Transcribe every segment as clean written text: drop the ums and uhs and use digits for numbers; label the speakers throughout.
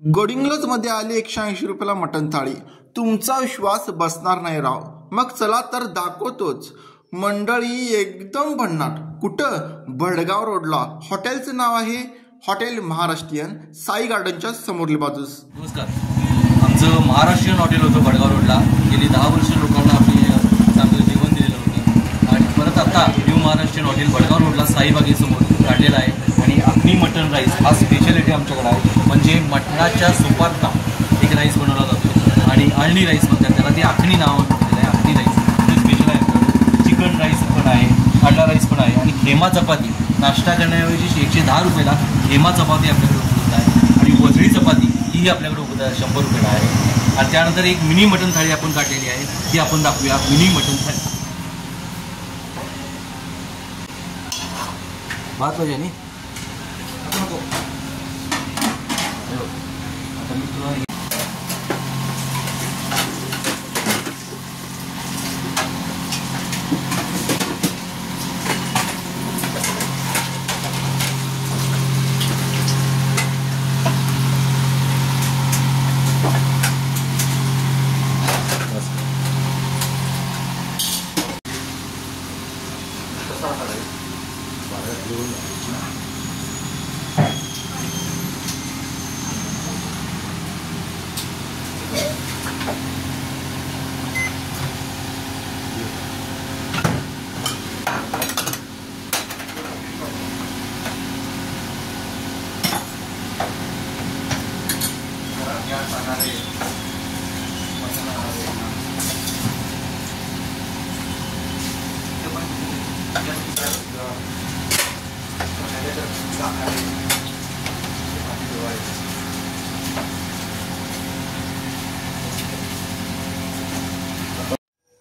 Speaker 1: गडिंग्लज मध्ये आली 180 रुपयाला मटण थाळी। तुमचा विश्वास बसणार नाही राव। मग चला तर दाखवतोच। मंडळी एकदम भन्नाट। कुठं? भडगाव रोडला। हॉटेलचं नाव आहे हॉटेल महाराष्ट्रीयन, साई गार्डनच्या समोरली बाजूस।
Speaker 2: नमस्कार, आमचं महाराष्ट्रीयन हॉटेल होतं भडगाव रोडला। गेली 10 वर्ष लोकांना आपली चांगलं जेवण दिलेलं होतं आणि परत आता न्यू महाराष्ट्रीयन हॉटेल भडगाव रोडला साईबागेसमोर काढलेलं आहे। आणि अग्नी मटन राईस हा स्पेशालिटी आमच्याकडे आहे। म्हणजे मटणाच्या सुपातला एक राईस बनवला जातो आणि अळणी राईस म्हणतात त्याला, ते आखणी नाव दिलेलं आहे। आखणी राईस ते स्पेशल आहे। चिकन राईस पण आहे, अंडा राईस पण आहे आणि खेमा चपाती नाश्ता करण्याऐवजी 110 रुपयाला खेमा चपाती आपल्याकडे उपलब्ध आहे। आणि वजळी चपाती ही आपल्याकडे उपलब्ध आहे 100 रुपयाला आहे। आणि त्यानंतर एक मिनी मटन थाळी आपण काढलेली आहे, ती आपण दाखवूया। मिनी मटन थाळी भात पाहिजे नाही आता मी तुला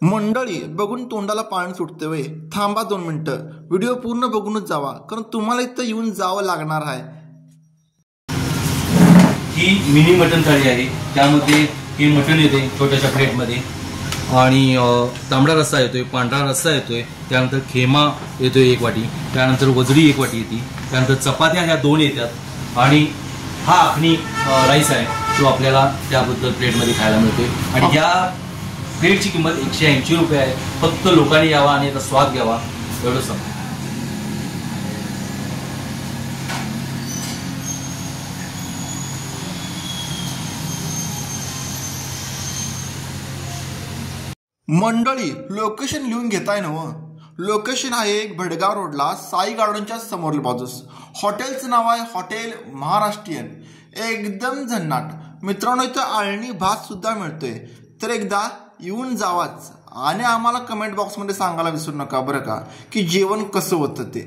Speaker 1: मंडळी बघून तोंडाला पाणी सुटते वे। थांबा 2 मिनिटं, व्हिडिओ पूर्ण बघूनच जावा, कारण तुम्हाला इथं येऊन जावं लागणार आहे।
Speaker 2: ही मिनी मटन थाळी आहे, त्यामध्ये हे मटन येते छोट्याशा प्लेटमध्ये आणि तांबडा रस्सा येतोय, पांढरा रस्सा येतोय, त्यानंतर खेमा येतोय 1 वाटी, त्यानंतर वजडी 1 वाटी येते, त्यानंतर चपात्या ह्या 2 येतात आणि हा आखणी राईस आहे तो आपल्याला त्याबद्दल प्लेटमध्ये खायला मिळतोय। आणि या प्लेटची किंमत 180 रुपये आहे। फक्त लोकांनी यावा आणि याचा स्वाद घ्यावा एवढं सांग।
Speaker 1: मंडळी लोकेशन लिहून घेताय ना? लोकेशन आहे भडगाव रोडला साई गार्डनच्या समोरली बाजूस। हॉटेलचं नाव आहे हॉटेल महाराष्ट्रीयन, एकदम झन्नाट। मित्रांनो इथं अळणी भात सुद्धा मिळतोय, तर एकदा येऊन जावाच आणि आम्हाला कमेंट बॉक्समध्ये सांगायला विसरू नका बरं का, की जेवण कसं होतं ते।